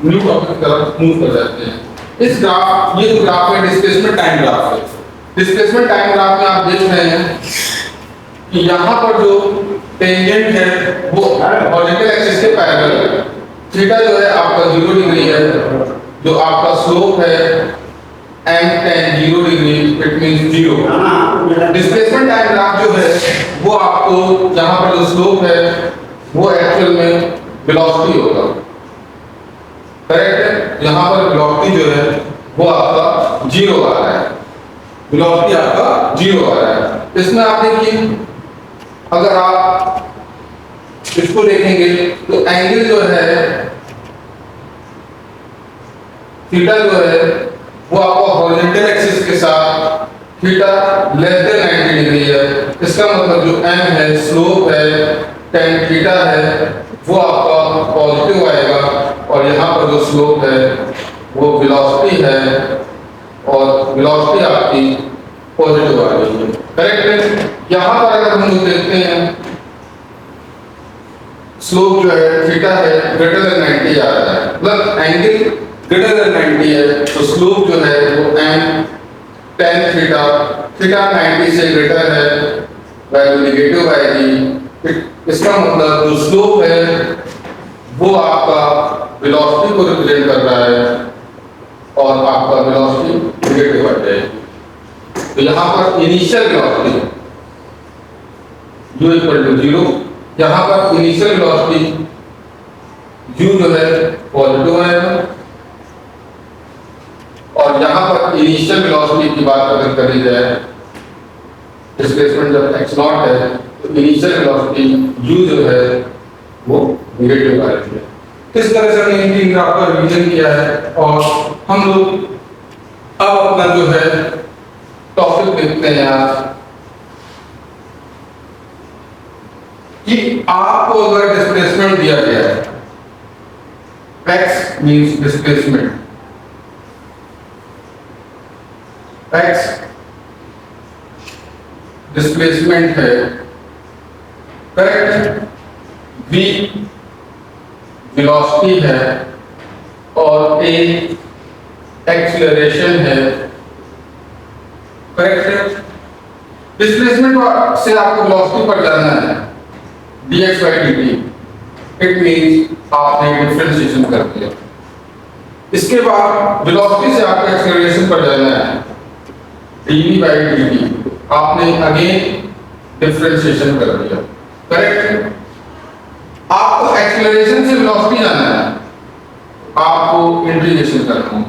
New topic की तरफ move कर जाते हैं। इस ग्राफ, ये जो ग्राफ है डिस्प्लेसमेंट टाइम ग्राफ है। डिस्प्लेसमेंट टाइम ग्राफ में आप देख रहे हैं कि यहाँ पर जो टेंजेंट है वो हॉरिजॉन्टल एक्सिस के पैरेलल है। थीटा जो है आपका 0 डिग्री है, जो आपका स्लोप है m tan 0 degree, it means 0। Displacement time graph जो है वो आपको यहाँ पर जो स्लोप है वो एक्चुअल में वेलोसिटी होगा, करेक्ट है। यहाँ पर वेलोसिटी जो है वो आपका 0 आ रहा है, वेलोसिटी आपका 0 आ रहा है। इसमें आप देखिए, अगर आप इसको देखेंगे तो एंगल जो है थीटा जो है वो आपका हॉरिजॉन्टल एक्सिस के साथ थीटा लेस देन 90 डिग्री है। इसका मतलब जो m है, स्लोप है, tan थीटा है, वो आपका पॉजिटिव आएगा, और यहाँ पर जो स्लोप है वो वेलोसिटी है, और वेलोसिटी आपकी पॉजिटिव आ रही है, करेक्ट है। यहाँ पर अगर हम लोग देखते हैं स्लोप जो है थीटा है ग्रेटर देन 90 आ रहा है, मतलब एंगल ग्रेटर देन 90 है, तो स्लोप जो है वो m tan थीटा, थीटा 90 से ग्रेटर है, वैल्यू नेगेटिव आएगी। इसका मतलब जो स्लोप है वो आपका वेलोसिटी को रिप्रेजेंट कर रहा है, और आपका वेलोसिटी नेगेटिव आ जाएगी। तो यहाँ पर initial velocity u equal to 0, यहाँ पर इनिशियल वेलोसिटी u जो है पॉजिटिव आएगा, और यहाँ पर इनिशियल वेलोसिटी की बात अगर करी जाए, डिस्प्लेसमेंट जब x0 है तो इनिशियल वेलोसिटी u जो है वो नेगेटिव आ रही है। किस तरह से हमने इन तीन ग्राफ का रिवीजन किया है, और हम लोग अब अपना जो है टॉपिक देखते हैं आज कि आपको अगर डिस्प्लेसमेंट दिया गया है, x means displacement, x displacement है, करेक्ट, v वेलोसिटी है, और a एक्सीलरेशन है, करेक्ट है। डिस्प्लेसमेंट से आपको वेलोसिटी पर जाना है dx by dt, it means आपने डिफरेंशिएशन कर दिया। इसके बाद वेलोसिटी से आपको एक्सीलरेशन पर जाना है dv by dt, आपने अगेन डिफरेंशिएशन कर दिया, करेक्ट। आपको एक्सीलरेशन से वेलोसिटी जाना है, आपको इंटीग्रेशन करना है।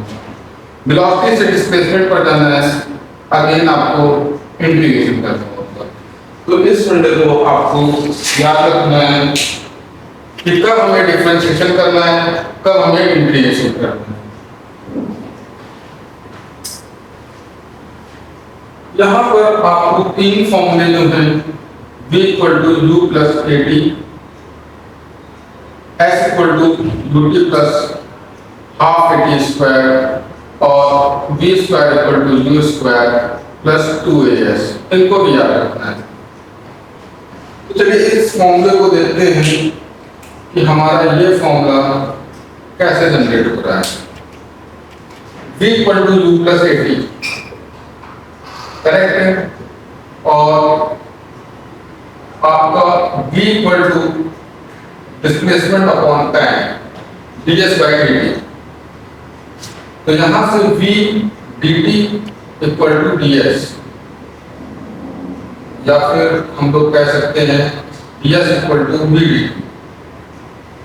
वेलोसिटी से डिस्प्लेसमेंट पर जाना है, अगेन आपको इंटीग्रेशन करना होगा। तो इस फंडे को आपको याद रखना है कि कब हमें डिफरेंशिएशन करना है, कब हमें इंटीग्रेशन करना है। यहाँ पर आपको तीन फॉर्मूले जो हैं v equal to u plus at, s equal to ut plus half at square, और v square equal to u square plus 2as, इनको भी याद रखना है। तो चलिए इस फॉर्मूले को देखते हैं कि हमारा ये फॉर्मूला कैसे जनरेट हो रहा है। v equal to u plus at, correct है, और आपका v equal to displacement upon time ds by dt, तो यहां से v dt equal to ds, या फिर हम लोग कह सकते हैं ds equal to v dt,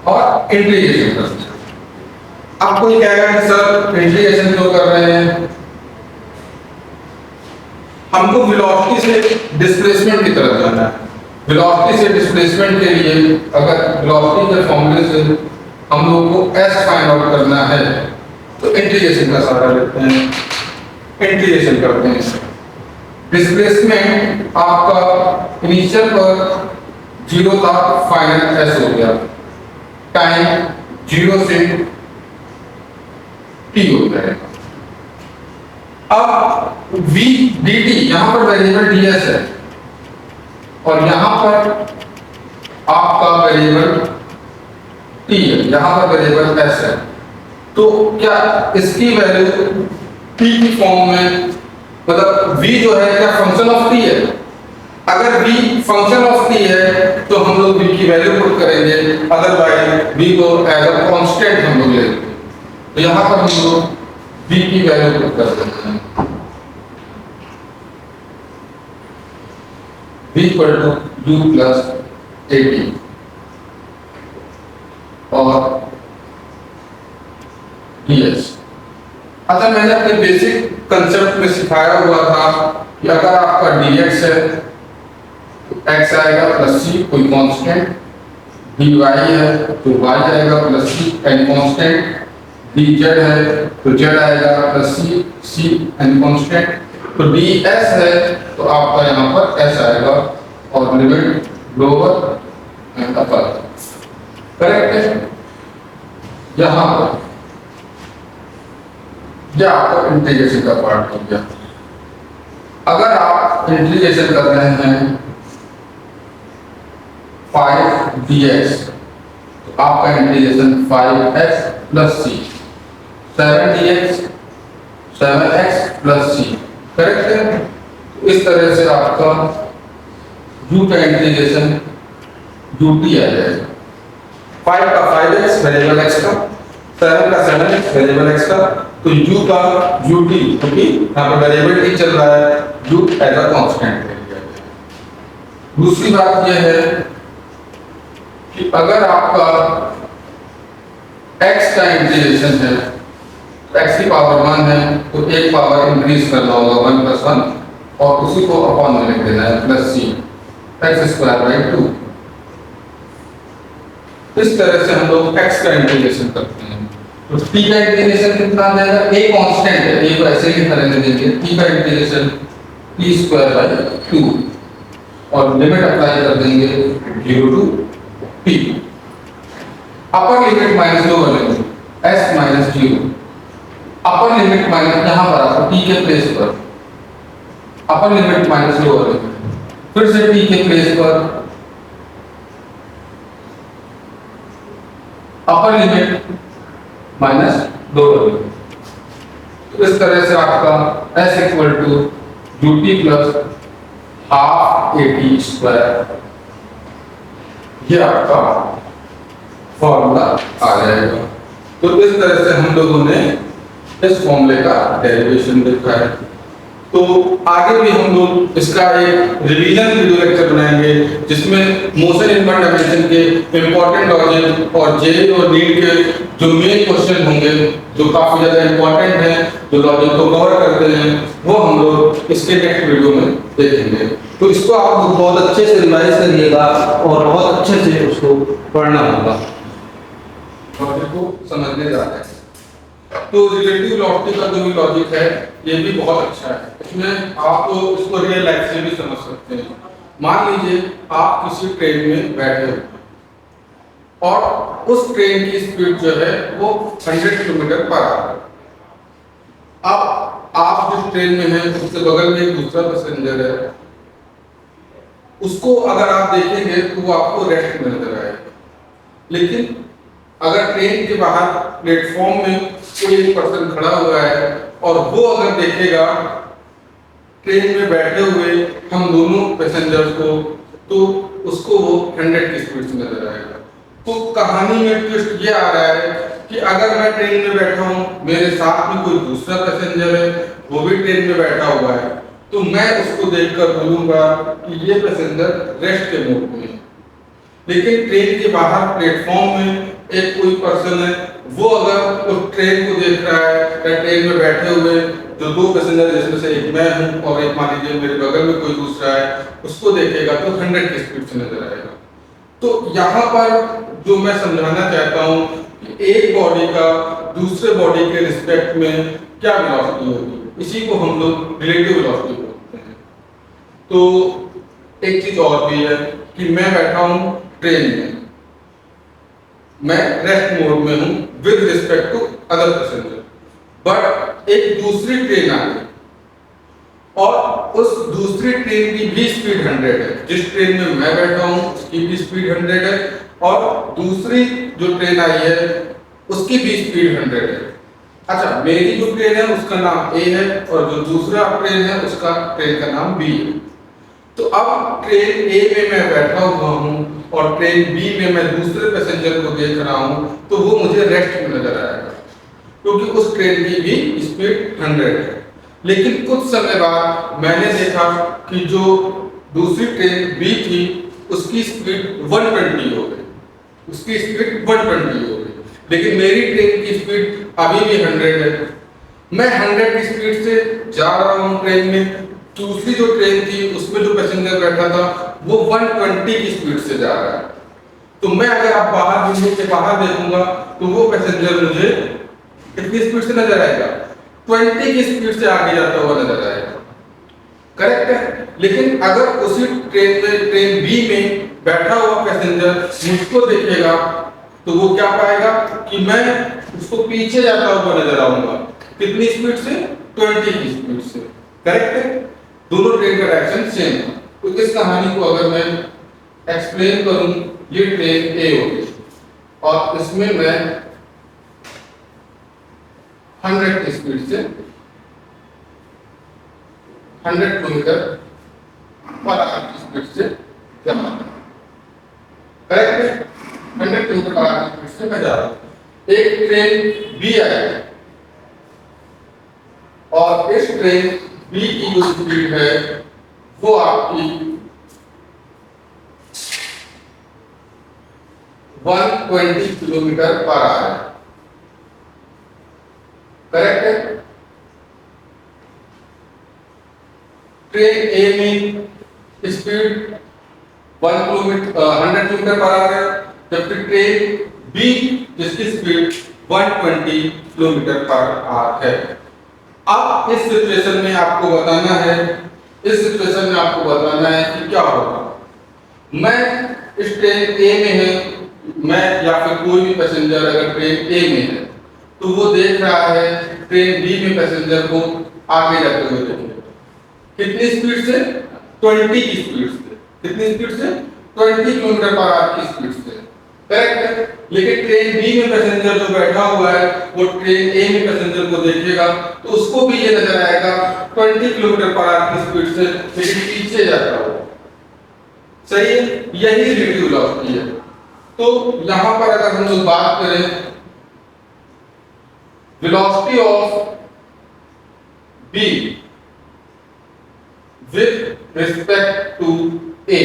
और इंटीग्रेशन करते हैं। अब कोई कहेगा कि सर इंटीग्रेशन क्यों कर रहे हैं, हमको वेलोसिटी से डिस्प्लेसमेंट की तरफ जाना है। वेलोसिटी से डिस्प्लेसमेंट के लिए अगर वेलोसिटी के फॉर्मूले से हम लोग को s फाइंड आउट करना है तो इंटीग्रेशन का सहारा लेते हैं, इंटीग्रेशन करते हैं। डिस्प्लेसमेंट आपका इनिशियल पर 0 था, फाइनल s हो गया, टाइम 0 से t हो जाएगा। अब v dt, यहां पर वेरिएबल ds है, और यहां पर आपका वेरिएबल t है, यहां पर वेरिएबल s है, तो क्या इसकी वैल्यू t की फॉर्म में, मतलब v जो है क्या फंक्शन ऑफ t है? अगर v फंक्शन ऑफ t है तो हम लोग v की वैल्यू पुट करेंगे, अदरवाइज v को एज अ कांस्टेंट हम लोग लेंगे। तो यहाँ पर हम लोग v की वैल्यू पुट कर देते हैं, v equal to u plus 80 और ds। अच्छा, मैंने अपने बेसिक कंसेप्ट में सिखाया हुआ था कि अगर आपका dx है तो x आएगा प्लस c कोई कांस्टेंट, dy है तो y आएगा plus c an constant, dz है तो z आएगा प्लस c एन कांस्टेंट, तो ds है तो आपका यहाँ पर s आएगा और limit lower and upper. Correct है? यहाँ पर यह आपका इंटीग्रेशन का पार्ट हो गया। अगर आप इंटीग्रेशन कर रहे हैं 5dx तो आपका integration 5x plus c, 7dx 7x plus c। Correct है? तो इस तरह से आपका u का इंटीग्रेशन ut आ जाएगा। 5 का 5x वेरिएबल x का, 7 का 7x वेरिएबल x का, तो u का ut, क्योंकि यहाँ पर वेरिएबल t चल रहा है, u एज अ कांस्टेंट ले लिया गया। दूसरी बात यह है कि अगर आपका x का इंटीग्रेशन है, x की पावर 1 है तो एक पावर इंक्रीज करना होगा 1 प्लस 1 और उसी को अपॉन में लिख देना है plus c x square by 2। इस तरह से हम लोग x का इंटीग्रेशन करते हैं। तो t का इंटीग्रेशन कितना आ जाएगा? a कांस्टेंट है, a को ऐसे ही रहने देंगे, t का इंटीग्रेशन t स्क्वायर बाई 2 और लिमिट अप्लाई कर देंगे 0 to t। Upper limit minus lower limit s minus 0, upper limit minus यहाँ पर आपको t के प्लेस पर upper limit minus lower limit, फिर से t के प्लेस पर upper limit minus lower limit. तो इस तरह से आपका s equal to ut plus half at square, ये आपका फॉर्मूला आ जाएगा। तो इस तरह से हम लोगों ने इस फॉर्मूले का डेरिवेशन देखा है। तो आगे भी हम लोग इसका एक रिवीजन वीडियो लेक्चर बनाएंगे जिसमें मोशन इन वन डायमेंशन के इंपॉर्टेंट लॉजिक और जेई और नीट के जो मेन क्वेश्चन होंगे, जो काफी ज्यादा इंपॉर्टेंट हैं, जो लॉजिक को कवर करते हैं, वो हम लोग इसके नेक्स्ट वीडियो में देखेंगे। तो इसको आप बहुत अच्छे से रिवाइज करिएगा और बहुत अच्छे से उसको पढ़ना होगा, लॉजिक को समझने जा रहे हैं। तो रिलेटिव लॉजिक का जो भी लॉजिक है ये भी बहुत अच्छा है, इसमें आप तो इसको रियल लाइफ से भी समझ सकते हैं। मान लीजिए आप किसी ट्रेन में बैठे हो और उस ट्रेन की स्पीड जो है वो 100 किलोमीटर पर आवर है। अब आप जिस ट्रेन में हैं उसके बगल में एक दूसरा पैसेंजर है, उसको अगर आप देखेंगे तो वो आपको रेस्ट में नजर आएगा। लेकिन अगर ट्रेन के बाहर प्लेटफॉर्म में कोई एक पर्सन खड़ा हुआ है और वो अगर देखेगा ट्रेन में बैठे हुए हम दोनों पैसेंजर्स को, तो उसको वो 100 की स्पीड से नजर आएगा। तो कहानी में ट्विस्ट ये आ रहा है कि अगर मैं ट्रेन में बैठा हूँ, मेरे साथ में कोई दूसरा पैसेंजर है, वो भी ट्रेन में बैठा हुआ है, तो मैं उसको देखकर बोलूंगा कि ये पैसेंजर रेस्ट के मोड में है। लेकिन ट्रेन के बाहर प्लेटफॉर्म में एक कोई पर्सन है, वो अगर उस ट्रेन को देख रहा है या ट्रेन में बैठे हुए जो दो पैसेंजर जिसमें से एक मैं हूँ और एक मान लीजिए मेरे बगल में कोई दूसरा है, उसको देखेगा तो 100 की स्पीड से नजर आएगा। तो यहाँ पर जो मैं समझाना चाहता हूँ कि एक बॉडी का दूसरे बॉडी के रिस्पेक्ट में क्या वेलोसिटी होगी, इसी को हम लोग रिलेटिव वेलोसिटी बोलते हैं। तो एक चीज और भी है कि मैं बैठा हूँ ट्रेन में, मैं रेस्ट मोड में हूं with respect to other passenger, but एक दूसरी ट्रेन आ गई और उस दूसरी ट्रेन की भी स्पीड 100 है। जिस ट्रेन में मैं बैठा हूं उसकी भी स्पीड 100 है और दूसरी जो ट्रेन आई है उसकी भी स्पीड 100 है। अच्छा, मेरी जो ट्रेन है उसका नाम ए है और जो दूसरा ट्रेन है उसका ट्रेन का नाम बी है। तो अब ट्रेन ए में मैं बैठा हुआ हूँ और ट्रेन बी में मैं दूसरे पैसेंजर को देख रहा हूँ, तो वो मुझे रेस्ट में नजर आएगा क्योंकि उस ट्रेन की भी स्पीड 100 है। लेकिन कुछ समय बाद मैंने देखा कि जो दूसरी ट्रेन बी थी उसकी स्पीड 120 हो गई, उसकी स्पीड 120 हो गई, लेकिन मेरी ट्रेन की स्पीड अभी भी 100 है। मैं 100 की स्पीड से जा रहा हूँ ट्रेन में, दूसरी जो ट्रेन थी उसमें जो पैसेंजर बैठा था वो 120 की स्पीड से जा रहा है। तो मैं अगर आप बाहर विंडो के बाहर देखूंगा तो वो पैसेंजर मुझे कितनी स्पीड से नजर आएगा, 20 की स्पीड से आगे जाता हुआ नजर आएगा। करेक्ट है। लेकिन अगर उसी ट्रेन में, ट्रेन बी में बैठा हुआ पैसेंजर मुझको देखेगा तो वो क्या पाएगा कि मैं उसको पीछे जाता हुआ नजर आऊंगा। कितनी स्पीड से? 20 की स्पीड से। करेक्ट है। दोनों ट्रेन का डायरेक्शन सेम है। तो इस कहानी को अगर मैं एक्सप्लेन करूं, ये ट्रेन ए होगी और इसमें मैं 100 की स्पीड से 100 किलोमीटर पर आवर की स्पीड से जा रहा हूं। करेक्ट है। 100 किलोमीटर पर आवर की स्पीड से मैं जा रहा हूं। एक ट्रेन बी आई और इस ट्रेन बी की जो स्पीड है वो आपकी 120 किलोमीटर पर आवर है। करेक्ट है। ट्रेन ए में स्पीड 100 किलोमीटर पर आवर है, जबकि ट्रेन बी जिसकी स्पीड 120 किलोमीटर पर आवर है। अब इस सिचुएशन में आपको बताना है, इस सिचुएशन में आपको बताना है कि क्या होगा। मैं इस ट्रेन ए में है, मैं या फिर कोई भी पैसेंजर अगर ट्रेन ए में है तो वो देख रहा है ट्रेन बी में पैसेंजर को आगे जाते हुए देखेगा। कितनी स्पीड से? 20 की स्पीड से। कितनी स्पीड से? 20 किलोमीटर पर आवर की स्पीड से। करेक्ट है। लेकिन ट्रेन बी में पैसेंजर जो बैठा हुआ है वो ट्रेन ए में पैसेंजर को देखेगा तो उसको भी ये नजर आएगा 20 किलोमीटर पर आवर की स्पीड से, लेकिन पीछे जाता हुआ। सही है। यही रिलेटिव वेलोसिटी है। तो यहां पर अगर हम लोग बात करें velocity of B with respect to A,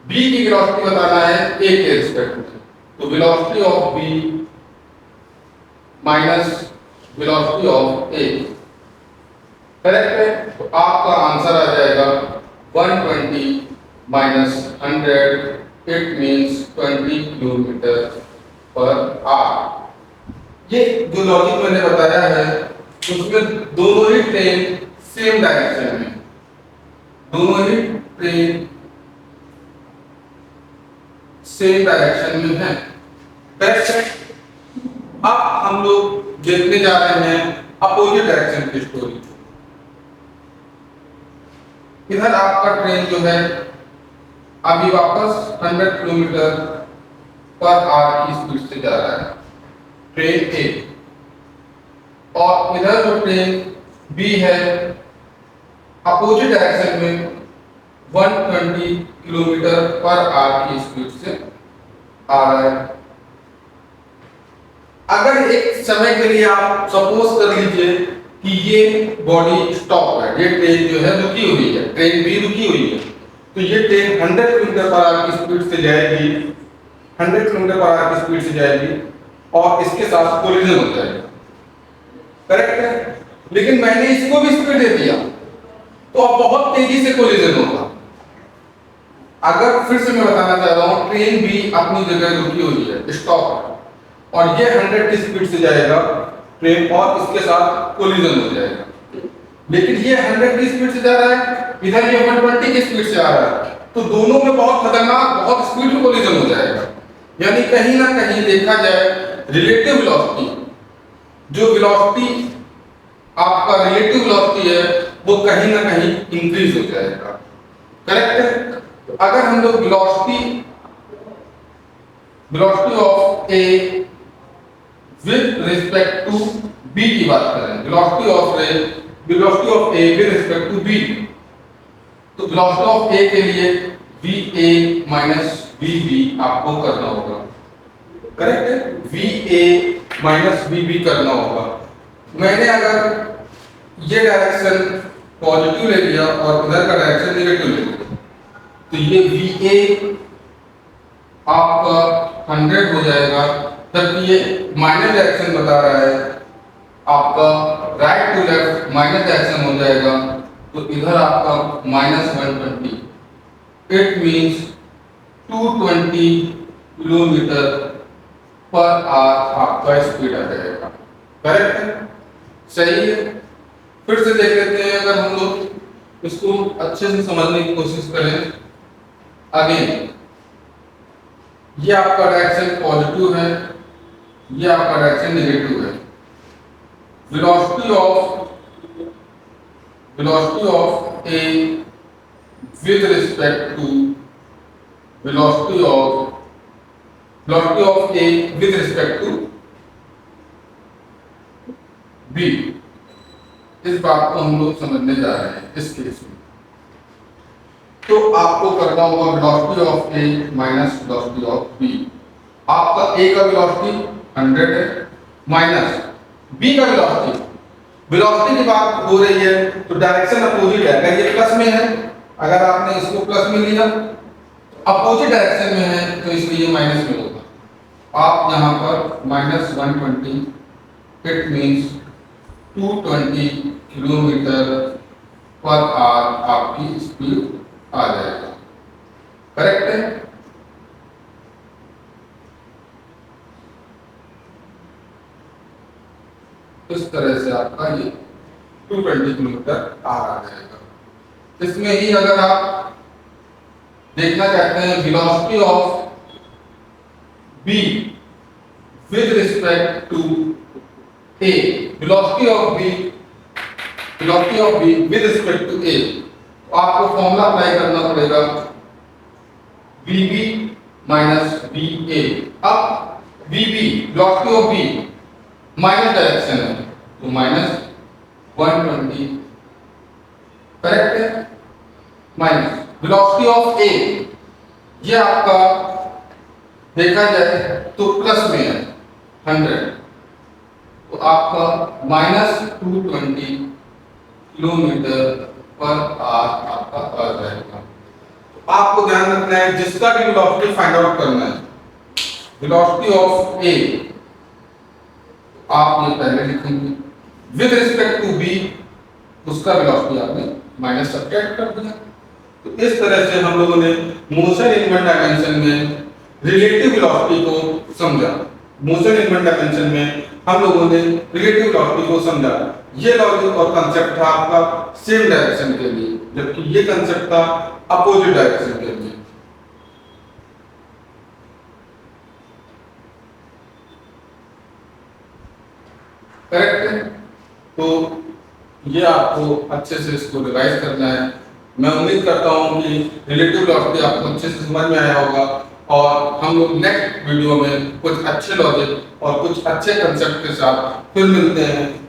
B की वेलोसिटी बताना है ए के रिस्पेक्ट में, तो velocity of B minus velocity of A. Correct है। तो आपका आंसर आ जाएगा 120 minus 100, it means 20 kilometre per hour. ये जो लॉजिक मैंने बताया है उसमें दोनों ही ट्रेन सेम डायरेक्शन में, दोनों ही ट्रेन सेम डायरेक्शन में है। करेक्ट है। अब हम लोग देखने जा रहे हैं अपोजिट डायरेक्शन की स्टोरी। इधर आपका ट्रेन जो है अभी वापस 100 किलोमीटर पर आवर की स्पीड से जा रहा है, ट्रेन ए, और इधर जो ट्रेन बी है अपोजिट डायरेक्शन में 120 किलोमीटर पर आवर की स्पीड से आ रहा है। अगर एक समय के लिए आप सपोज कर लीजिए कि ये बॉडी स्टॉप है, ये ट्रेन जो है रुकी हुई है, ट्रेन बी रुकी हुई है, तो ये ट्रेन 100 किलोमीटर पर आवर की स्पीड से जाएगी, 100 किलोमीटर पर आवर की स्पीड से जाएगी और इसके साथ कोलिजन हो जाएगा। करेक्ट है। लेकिन मैंने इसको भी स्पीड दे दिया तो अब बहुत तेजी से कोलिजन होगा। अगर फिर से मैं बताना चाह रहा हूं, ट्रेन भी अपनी जगह रुकी हुई है, स्टॉप है, और ये 100 की स्पीड से जाएगा ट्रेन और इसके साथ कोलिजन हो जाएगा। लेकिन ये 100 की स्पीड से जा रहा है, इधर ये 120 की स्पीड से आ रहा है, तो दोनों में बहुत खतरनाक, बहुत स्पीड में कोलिजन हो जाएगा। यानी कहीं ना कहीं देखा जाए रिलेटिव वेलोसिटी, जो वेलोसिटी आपका रिलेटिव वेलोसिटी है वो कहीं ना कहीं इंक्रीज हो जाएगा। करेक्ट है। तो अगर हम लोग velocity of A respect to B की बात करें, वेलोसिटी ऑफ रे, velocity of A with respect to B, तो वेलोसिटी ऑफ ए के लिए V A minus V B आपको करना होगा, करेक्ट है, V A minus V B करना होगा। मैंने अगर ये डायरेक्शन पॉजिटिव ले लिया और इधर का डायरेक्शन नेगेटिव ले लिया, तो ये वी ए आपका 100 हो जाएगा, जबकि ये माइनस डायरेक्शन बता रहा है आपका right to left minus direction हो जाएगा, तो इधर आपका -120, it means 220 kilometre per hour आपका स्पीड आ जाएगा, करेक्ट है, सही है। फिर से देख लेते हैं, अगर हम लोग इसको अच्छे से समझने की कोशिश करें, अगेन ये आपका डायरेक्शन पॉजिटिव है, ये आपका डायरेक्शन नेगेटिव है। Velocity of A with respect to velocity of A with respect to B, इस बात को हम लोग समझने जा रहे हैं इस केस में। तो आपको करना होगा velocity of A minus velocity of B. आपका ए का वेलोसिटी 100 है माइनस बी का वेलोसिटी, वेलोसिटी की बात हो रही है तो डायरेक्शन अपोजिट है, अगर ये प्लस में है, अगर आपने इसको प्लस में लिया, अपोजिट डायरेक्शन में है तो इसलिए माइनस में होगा। आप यहाँ पर -120, it means 220 kilometre per our आपकी स्पीड आ जाएगा, करेक्ट है। इस तरह से आपका ये 220 किलोमीटर आ जाएगा। इसमें ही अगर आप देखना चाहते हैं velocity of B with respect to A, velocity of B with respect to A, तो आपको फॉर्मूला अप्लाई करना पड़ेगा VB माइनस VA। अब VB velocity of B minus direction है तो -120, करेक्ट है, माइनस वेलोसिटी ऑफ A, ये आपका देखा जाए तो प्लस में है 100, तो आपका -220 किलोमीटर पर आवर आपका आ जाएगा। तो आपको ध्यान रखना है, जिसका भी वेलोसिटी फाइंड आउट करना है, वेलोसिटी ऑफ ए आप ये पहले लिखेंगे, विद रिस्पेक्ट टू बी उसका वेलोसिटी आपने माइनस सब्ट्रैक्ट कर दिया। तो इस तरह से हम लोगों ने मोशन इन वन डायमेंशन में रिलेटिव वेलोसिटी को समझा, मोशन इन वन डायमेंशन में हम लोगों ने रिलेटिव वेलोसिटी को समझा। ये लॉजिक और कंसेप्ट था आपका सेम डायरेक्शन के लिए, जबकि ये कंसेप्ट था अपोजिट डायरेक्शन के लिए। करेक्ट है, तो ये आपको अच्छे से इसको रिवाइज करना है। मैं उम्मीद करता हूं कि रिलेटिव वेलोसिटी आपको अच्छे से समझ में आया होगा, और हम लोग नेक्स्ट वीडियो में कुछ अच्छे लॉजिक और कुछ अच्छे कंसेप्ट के साथ फिर मिलते हैं।